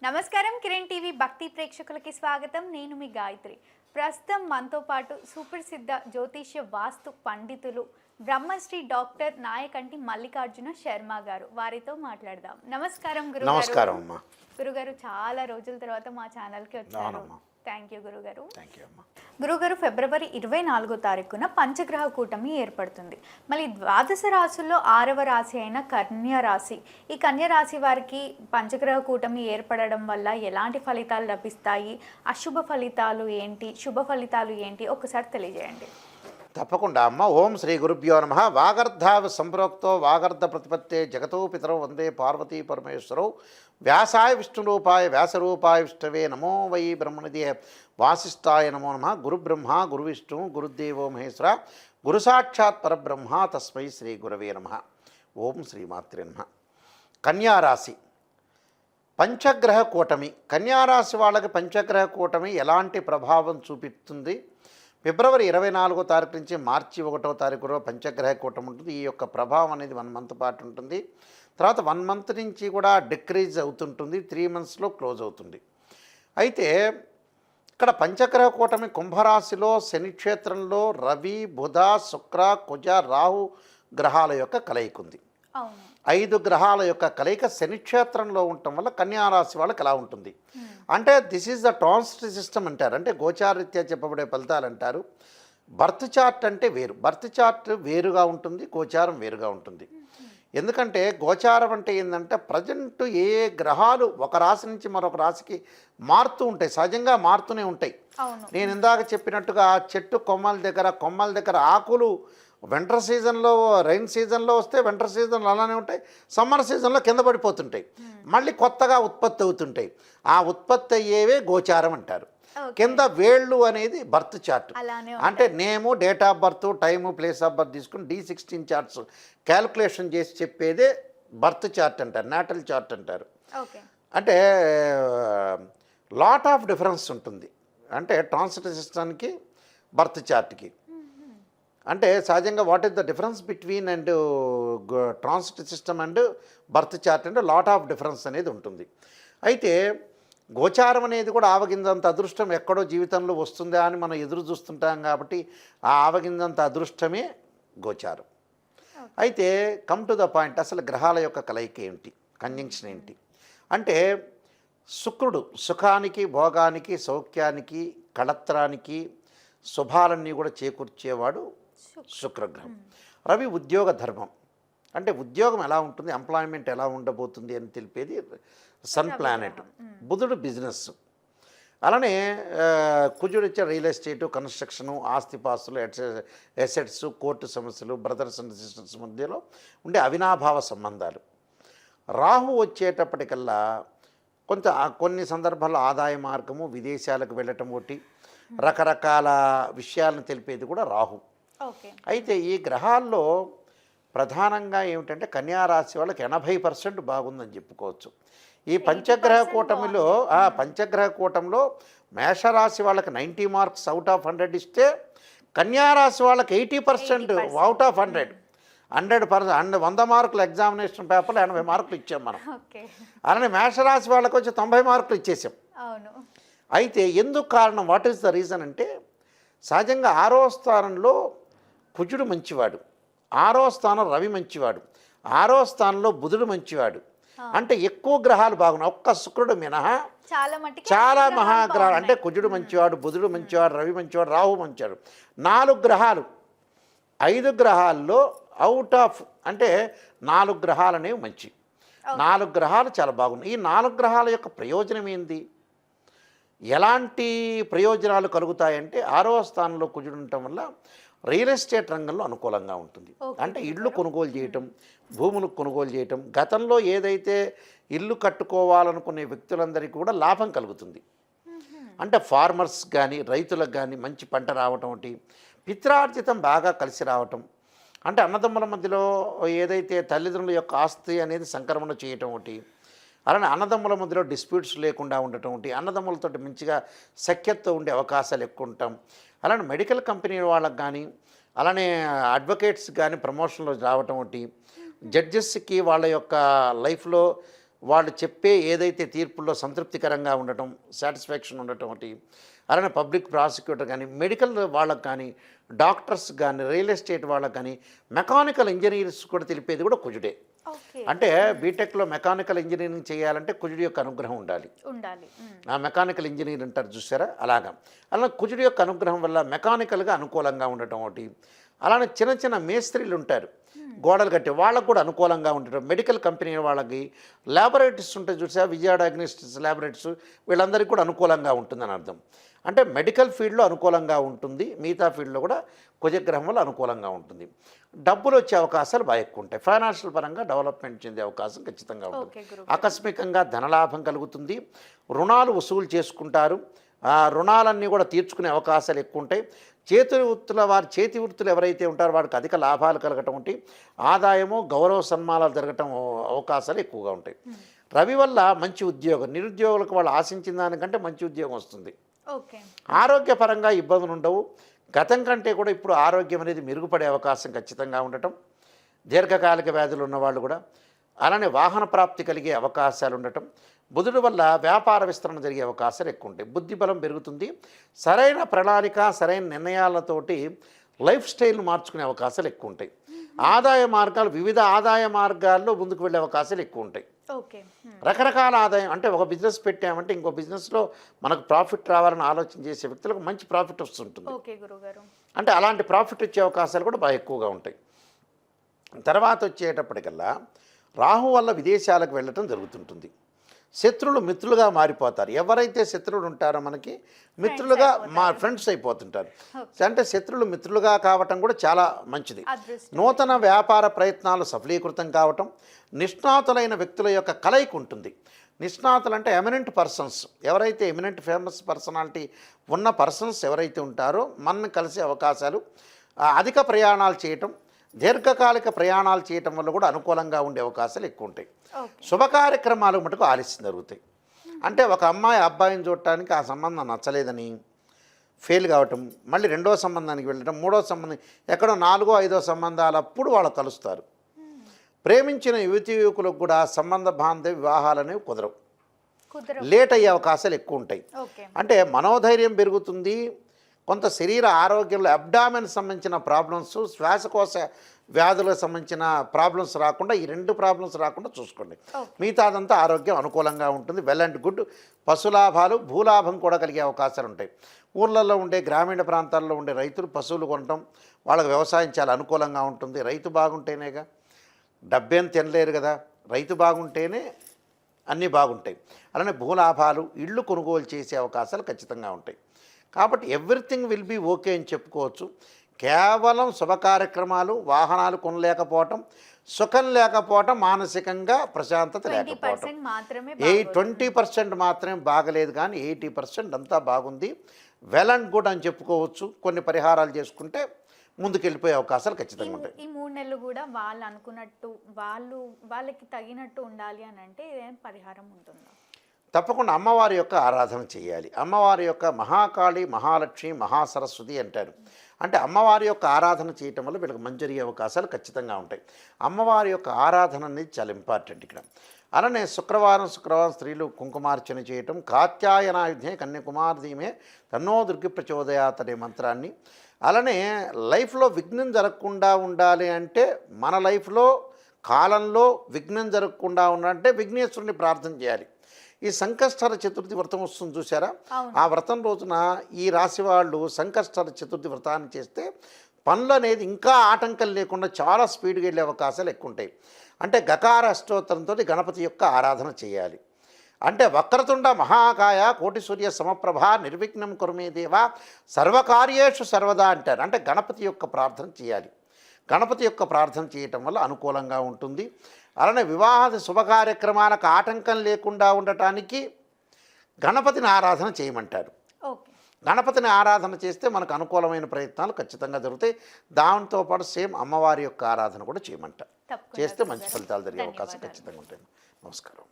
నమస్కారం కిరణ్ టీవీ భక్తి ప్రేక్షకులకి స్వాగతం. నేను మీ గాయత్రి. ప్రస్తుతం మనతో పాటు సుప్రసిద్ధ జ్యోతిష్య వాస్తు పండితులు బ్రహ్మశ్రీ డాక్టర్ నాయకంటి మల్లికార్జున శర్మ గారు. వారితో మాట్లాడదాం. నమస్కారం గురుగారు. నమస్కారం అమ్మా. గురుగారు, చాలా రోజుల తర్వాత మా ఛానల్కి వచ్చారు. థ్యాంక్ యూ గురుగారు. థ్యాంక్ యూ అమ్మా. గురుగారు, ఫిబ్రవరి 24వ తారీఖున పంచగ్రహ కూటమి ఏర్పడుతుంది. మళ్ళీ ద్వాదశ రాశుల్లో 6వ రాశి అయిన కన్యా రాశి. ఈ కన్యా రాశి వారికి పంచగ్రహ కూటమి ఏర్పడడం వల్ల ఎలాంటి ఫలితాలు లభిస్తాయి, అశుభ ఫలితాలు ఏంటి, శుభ ఫలితాలు ఏంటి, ఒకసారి తెలియజేయండి. తప్పకుండా అమ్మ. ఓం శ్రీ గురుభ్యో నమః. వాగర్ధ సంప్రోక్తో వాగర్ధ ప్రతిపత్తే జగతో పితరౌ వందే పార్వతీ పరమేశ్వరౌ వ్యాసాయ విష్ణురూపాయ వ్యాసరూపాయ విష్ణవే నమో వై బ్రహ్మణిదే వాసిష్ఠాయ నమో నమః. గురుబ్రహ్మ గురువిష్ణు గురుదేవో మహేశ్వర గురు సాక్షాత్ పరబ్రహ్మ తస్మై శ్రీ గురవే నమః. ఓం శ్రీమాత్రే నమః. కన్యారాశి పంచగ్రహ కూటమి. కన్యారాశి వాళ్ళకి పంచగ్రహ కూటమి ఎలాంటి ప్రభావం చూపిస్తుంది? ఫిబ్రవరి 24వ తారీఖు నుంచి మార్చి 1వ తారీఖులో పంచగ్రహ కూటమి ఉంటుంది. ఈ యొక్క ప్రభావం అనేది 1 మంత్ పాటు ఉంటుంది. తర్వాత 1 మంత్ నుంచి కూడా డిక్రీజ్ అవుతుంటుంది. 3 మంత్స్లో క్లోజ్ అవుతుంది. అయితే ఇక్కడ పంచగ్రహ కూటమి కుంభరాశిలో శనిక్షేత్రంలో రవి బుధ శుక్ర కుజ రాహు గ్రహాల యొక్క కలయిక ఉంది. 5 గ్రహాల యొక్క కలయిక శనిక్షేత్రంలో ఉండటం వల్ల కన్యారాశి వాళ్ళకి ఎలా ఉంటుంది అంటే this is the transit system అంటారు. అంటే గోచారరీత్యా చెప్పబడే ఫలితాలు అంటారు. బర్త్ చార్ట్ అంటే వేరు. బర్త్ చార్ట్ వేరుగా ఉంటుంది, గోచారం వేరుగా ఉంటుంది. ఎందుకంటే గోచారం అంటే ఏంటంటే ప్రజెంట్ ఏ గ్రహాలు ఒక రాశి నుంచి మరొక రాశికి మారుతూ ఉంటాయి, సహజంగా మారుతూనే ఉంటాయి. నేను ఇందాక చెప్పినట్టుగా చెట్టు కొమ్మల దగ్గర ఆకులు వింటర్ సీజన్లో రైన్ సీజన్లో వస్తే వింటర్ సీజన్లో అలానే ఉంటాయి, సమ్మర్ సీజన్లో కింద పడిపోతుంటాయి, మళ్ళీ కొత్తగా ఉత్పత్తి అవుతుంటాయి. ఆ ఉత్పత్తి అయ్యేవే గోచారం అంటారు. కింద వేళ్ళు అనేది బర్త్ చార్ట్. అంటే name, date of birth, time, place of birth తీసుకుని D16 చార్ట్స్ క్యాల్కులేషన్ చేసి చెప్పేదే బర్త్ చార్ట్ అంటారు, నాటల్ చార్ట్ అంటారు. అంటే లాట్ ఆఫ్ డిఫరెన్స్ ఉంటుంది. అంటే ట్రాన్సిట్ సిస్టానికి బర్త్ చార్ట్కి అంటే సహజంగా what is the difference between and transit system and birth chart అంటే లాట్ ఆఫ్ డిఫరెన్స్ అనేది ఉంటుంది. అయితే గోచారం అనేది కూడా ఆవగింజంత అదృష్టం ఎక్కడో జీవితంలో వస్తుందా అని మనం ఎదురు చూస్తుంటాం. కాబట్టి ఆ ఆవగింజంత అదృష్టమే గోచారం. అయితే కమ్ టు ద పాయింట్, అసలు గ్రహాల యొక్క కలయిక ఏంటి, కంజంక్షన్ ఏంటి అంటే శుక్రుడు సుఖానికి, భోగానికి, సౌఖ్యానికి, కళత్రానికి, శుభాలన్నీ కూడా చేకూర్చేవాడు శుక్రగ్రహం. రవి ఉద్యోగ ధర్మం, అంటే ఉద్యోగం ఎలా ఉంటుంది, ఎంప్లాయ్మెంట్ ఎలా ఉండబోతుంది అని తెలిపేది సన్ ప్లానెట్. బుధుడు బిజినెస్, అలానే కుజుడు ఇచ్చే రియల్ ఎస్టేటు, కన్స్ట్రక్షను, ఆస్తిపాస్తులు, ఎసెట్స్, కోర్టు సమస్యలు, బ్రదర్స్ అండ్ సిస్టర్స్ మధ్యలో ఉండే అవినాభావ సంబంధాలు. రాహు వచ్చేటప్పటికల్లా కొన్ని సందర్భాల్లో ఆదాయ మార్గము, విదేశాలకు వెళ్ళటం ఒకటి, రకరకాల విషయాలను తెలిపేది కూడా రాహు. అయితే ఈ గ్రహాల్లో ప్రధానంగా ఏమిటంటే కన్యారాశి వాళ్ళకి 80% బాగుందని చెప్పుకోవచ్చు. ఈ పంచగ్రహ కూటమిలో మేషరాశి వాళ్ళకి 90 మార్క్స్ అవుట్ ఆఫ్ 100 ఇస్తే కన్యారాశి వాళ్ళకి 80% అవుట్ ఆఫ్ 100. 100 మార్కులు ఎగ్జామినేషన్ పేపర్లో 80 మార్కులు ఇచ్చాం మనం. అలానే మేషరాశి వాళ్ళకి వచ్చి 90 మార్కులు ఇచ్చేసాం. అయితే ఎందుకు కారణం, వాట్ ఈస్ ద రీజన్ అంటే సహజంగా 6వ స్థానంలో కుజుడు మంచివాడు, 6వ స్థానం రవి మంచివాడు, 6వ స్థానంలో బుధుడు మంచివాడు. అంటే ఎక్కువ గ్రహాలు బాగున్నాయి. ఒక్క శుక్రుడు మినహా చాలా మహాగ్రహాలు అంటే కుజుడు మంచివాడు, బుధుడు మంచివాడు, రవి మంచివాడు, రాహు మంచివాడు. 4 గ్రహాలు 5 గ్రహాల్లో అవుట్ ఆఫ్ అంటే 4 గ్రహాలు అనేవి మంచి, 4 గ్రహాలు చాలా బాగున్నాయి. ఈ 4 గ్రహాల యొక్క ప్రయోజనం ఏంది, ఎలాంటి ప్రయోజనాలు కలుగుతాయంటే 6వ స్థానంలో కుజుడు ఉండటం వల్ల రియల్ ఎస్టేట్ రంగంలో అనుకూలంగా ఉంటుంది. అంటే ఇళ్ళు కొనుగోలు చేయటం, భూములు కొనుగోలు చేయటం, గతంలో ఏదైతే ఇల్లు కట్టుకోవాలనుకునే వ్యక్తులందరికీ కూడా లాభం కలుగుతుంది. అంటే ఫార్మర్స్ కానీ రైతులకు కానీ మంచి పంట రావటం ఒకటి, పిత్రార్జితం బాగా కలిసి రావటం, అంటే అన్నదమ్ముల మధ్యలో ఏదైతే తల్లిదండ్రుల యొక్క ఆస్తి అనేది సంక్రమణ చేయటం ఒకటి, అలానే అన్నదమ్ముల మధ్యలో డిస్ప్యూట్స్ లేకుండా ఉండటం ఒకటి, అన్నదమ్ములతో మంచిగా సఖ్యతతో ఉండే అవకాశాలు ఎక్కువ ఉంటాం. అలానే మెడికల్ కంపెనీ వాళ్ళకి కానీ, అలానే అడ్వకేట్స్ కానీ ప్రమోషన్లో రావటం ఒకటి, జడ్జెస్కి వాళ్ళ యొక్క లైఫ్లో వాళ్ళు చెప్పే ఏదైతే తీర్పుల్లో సంతృప్తికరంగా ఉండటం, సాటిస్ఫాక్షన్ ఉండటం ఒకటి. అలానే పబ్లిక్ ప్రాసిక్యూటర్ కానీ, మెడికల్ వాళ్ళకి కానీ, డాక్టర్స్ కానీ, రియల్ ఎస్టేట్ వాళ్ళకి కానీ, మెకానికల్ ఇంజనీర్స్ కూడా తెలిపేది కూడా కుజుడే. ఓకే. అంటే బీటెక్లో మెకానికల్ ఇంజనీరింగ్ చేయాలంటే కుజుడి యొక్క అనుగ్రహం ఉండాలి. ఉండాలి. ఆ మెకానికల్ ఇంజనీర్ అంటారు చూసారా, అలాగా. అలా కుజుడి యొక్క అనుగ్రహం వల్ల మెకానికల్గా అనుకూలంగా ఉండటం ఒకటి. అలానే చిన్న చిన్న మేస్త్రీలు ఉంటారు, గోడలు కట్టే వాళ్ళకు కూడా అనుకూలంగా ఉండటం. మెడికల్ కంపెనీ వాళ్ళకి ల్యాబొరేటరీస్ ఉంటాయి చూసా, విజయ డయాగ్నోస్టిక్స్ ల్యాబొరేటరీస్, వీళ్ళందరికీ కూడా అనుకూలంగా ఉంటుందని అర్థం. అంటే మెడికల్ ఫీల్డ్లో అనుకూలంగా ఉంటుంది, మిగతా ఫీల్డ్లో కూడా కుజగ్రహం వల్ల అనుకూలంగా ఉంటుంది. డబ్బులు వచ్చే అవకాశాలు బాగా ఎక్కువ ఉంటాయి. ఫైనాన్షియల్ పరంగా డెవలప్మెంట్ చెందే అవకాశం ఖచ్చితంగా ఉంటుంది. ఆకస్మికంగా ధనలాభం కలుగుతుంది. రుణాలు వసూలు చేసుకుంటారు. ఆ రుణాలన్నీ కూడా తీర్చుకునే అవకాశాలు ఎక్కువ ఉంటాయి. చేతి వృత్తులు ఎవరైతే ఉంటారో వారికి అధిక లాభాలు కలగటం ఉంటే ఆదాయము, గౌరవ సన్మానాలు జరగటం అవకాశాలు ఎక్కువగా ఉంటాయి. రవి వల్ల మంచి ఉద్యోగం, నిరుద్యోగులకు వాళ్ళు ఆశించిన దానికంటే మంచి ఉద్యోగం వస్తుంది. ఆరోగ్యపరంగా ఇబ్బందులు ఉండవు. గతం కంటే కూడా ఇప్పుడు ఆరోగ్యం అనేది మెరుగుపడే అవకాశం ఖచ్చితంగా ఉండటం. దీర్ఘకాలిక వ్యాధులు ఉన్నవాళ్ళు కూడా, అలానే వాహన ప్రాప్తి కలిగే అవకాశాలు ఉండటం. బుధుడు వల్ల వ్యాపార విస్తరణ జరిగే అవకాశాలు ఎక్కువ ఉంటాయి. బుద్ధిబలం పెరుగుతుంది. సరైన ప్రణాళిక, సరైన నిర్ణయాలతోటి లైఫ్ స్టైల్ను మార్చుకునే అవకాశాలు ఎక్కువ ఉంటాయి. ఆదాయ మార్గాలు, వివిధ ఆదాయ మార్గాల్లో ముందుకు వెళ్ళే అవకాశాలు ఎక్కువ ఉంటాయి. రకరకాల ఆదాయం, అంటే ఒక బిజినెస్ పెట్టామంటే ఇంకో బిజినెస్లో మనకు ప్రాఫిట్ రావాలని ఆలోచన చేసే వ్యక్తులకు మంచి ప్రాఫిట్ వస్తుంటుంది. అంటే అలాంటి ప్రాఫిట్ వచ్చే అవకాశాలు కూడా బాగా ఎక్కువగా ఉంటాయి. తర్వాత వచ్చేటప్పటికల్లా రాహు వల్ల విదేశాలకు వెళ్ళటం జరుగుతుంటుంది. శత్రువులు మిత్రులుగా మారిపోతారు. ఎవరైతే శత్రువులు ఉంటారో మనకి మిత్రులుగా ఫ్రెండ్స్ అయిపోతుంటారు. అంటే శత్రువులు మిత్రులుగా కావటం కూడా చాలా మంచిది. నూతన వ్యాపార ప్రయత్నాలు సఫలీకృతం కావటం, నిష్ణాతులైన వ్యక్తుల యొక్క కలయిక ఉంటుంది. నిష్ణాతులు అంటే ఎమినెంట్ పర్సన్స్, ఎవరైతే ఎమినెంట్ ఫేమస్ పర్సనాలిటీ ఉన్న పర్సన్స్ ఎవరైతే ఉంటారో మనల్ని కలిసే అవకాశాలు, అధిక ప్రయాణాలు చేయటం, దీర్ఘకాలిక ప్రయాణాలు చేయటం వల్ల కూడా అనుకూలంగా ఉండే అవకాశాలు ఎక్కువ ఉంటాయి. శుభ కార్యక్రమాలు మటుకు ఆలస్యం జరుగుతాయి. అంటే ఒక అమ్మాయి అబ్బాయిని చూడటానికి ఆ సంబంధం నచ్చలేదని ఫెయిల్ కావటం, మళ్ళీ రెండో సంబంధానికి వెళ్ళటం, మూడో సంబంధం, ఎక్కడో 4వ 5వ సంబంధాలప్పుడు వాళ్ళు కలుస్తారు. ప్రేమించిన యువకులకు కూడా సంబంధ బాంధవ్య వివాహాలు అనేవి కుదరవు, లేట్ అయ్యే అవకాశాలు ఎక్కువ ఉంటాయి. అంటే మనోధైర్యం పెరుగుతుంది. కొంత శరీర ఆరోగ్యంలో అబ్డామెన్ సంబంధించిన ప్రాబ్లమ్స్, శ్వాసకోశ వ్యాధులకు సంబంధించిన ప్రాబ్లమ్స్ రాకుండా, ఈ 2 ప్రాబ్లమ్స్ రాకుండా చూసుకోండి. మిగతాదంతా ఆరోగ్యం అనుకూలంగా ఉంటుంది. Well and good. పశులాభాలు, భూలాభం కూడా కలిగే అవకాశాలు ఉంటాయి. ఊర్లలో ఉండే, గ్రామీణ ప్రాంతాల్లో ఉండే రైతులు పశువులు కొనటం, వాళ్ళకి వ్యవసాయం చాలా అనుకూలంగా ఉంటుంది. రైతు బాగుంటేనేగా, డబ్బేం తినలేరు కదా, రైతు బాగుంటేనే అన్నీ బాగుంటాయి. అలానే భూలాభాలు, ఇళ్ళు కొనుగోలు చేసే అవకాశాలు ఖచ్చితంగా ఉంటాయి. కాబట్టి ఎవ్రీథింగ్ విల్ బీ ఓకే అని చెప్పుకోవచ్చు. కేవలం శుభ కార్యక్రమాలు, వాహనాలు కొనలేకపోవటం, సుఖం లేకపోవటం, మానసికంగా ప్రశాంతత లేకపోవటం, 20% మాత్రమే బాగలేదు, కానీ 80% అంతా బాగుంది. వెల్ అండ్ గుడ్ అని చెప్పుకోవచ్చు. కొన్ని పరిహారాలు చేసుకుంటే ముందుకు వెళ్ళిపోయే అవకాశాలు ఖచ్చితంగా ఉంటాయి. ఈ 3 నెలలు కూడా వాళ్ళు అనుకున్నట్టు, వాళ్ళకి తగినట్టు ఉండాలి అని అంటే ఏదైనా పరిహారం ఉంటుందా? తప్పకుండా అమ్మవారి యొక్క ఆరాధన చేయాలి. అమ్మవారి యొక్క మహాకాళి, మహాలక్ష్మి, మహాసరస్వతి అంటారు. అంటే అమ్మవారి యొక్క ఆరాధన చేయటం వల్ల వీళ్ళకి మంచి జరిగే అవకాశాలు ఖచ్చితంగా ఉంటాయి. అమ్మవారి యొక్క ఆరాధన అనేది చాలా ఇంపార్టెంట్ ఇక్కడ. అలానే శుక్రవారం స్త్రీలు కుంకుమార్చన చేయటం, కాత్యాయనాయుధే కన్యాకుమారధీమే తన్నో దుర్గి ప్రచోదయాత్ అనే మంత్రాన్ని. అలానే లైఫ్లో విఘ్నం జరగకుండా ఉండాలి అంటే, మన లైఫ్లో కాలంలో విఘ్నం జరగకుండా ఉండాలంటే విఘ్నేశ్వరుని ప్రార్థన చేయాలి. ఈ సంకష్టహర చతుర్థి వ్రతం వస్తుంది చూసారా, ఆ వ్రతం రోజున ఈ రాశి వాళ్ళు సంకష్టహర చతుర్థి వ్రతాన్ని చేస్తే పనులు అనేది ఇంకా ఆటంకం లేకుండా చాలా స్పీడ్గా వెళ్ళే అవకాశాలు ఎక్కువ ఉంటాయి. అంటే గకార అష్టోత్తరంతో గణపతి యొక్క ఆరాధన చేయాలి. అంటే వక్రతుండ మహాకాయ కోటి సూర్య సమప్రభ నిర్విఘ్నం కురుమే దేవ సర్వకార్యేషు సర్వదా అంటారు. అంటే గణపతి యొక్క ప్రార్థన చేయాలి. గణపతి యొక్క ప్రార్థన చేయటం వల్ల అనుకూలంగా ఉంటుంది. అలానే వివాహ శుభ కార్యక్రమాలకు ఆటంకం లేకుండా ఉండటానికి గణపతిని ఆరాధన చేయమంటారు. గణపతిని ఆరాధన చేస్తే మనకు అనుకూలమైన ప్రయత్నాలు ఖచ్చితంగా జరుగుతాయి. దాంతోపాటు సేమ్ అమ్మవారి యొక్క ఆరాధన కూడా చేయమంటారు. చేస్తే మంచి ఫలితాలు జరిగే అవకాశం ఖచ్చితంగా ఉంటాయి. నమస్కారం.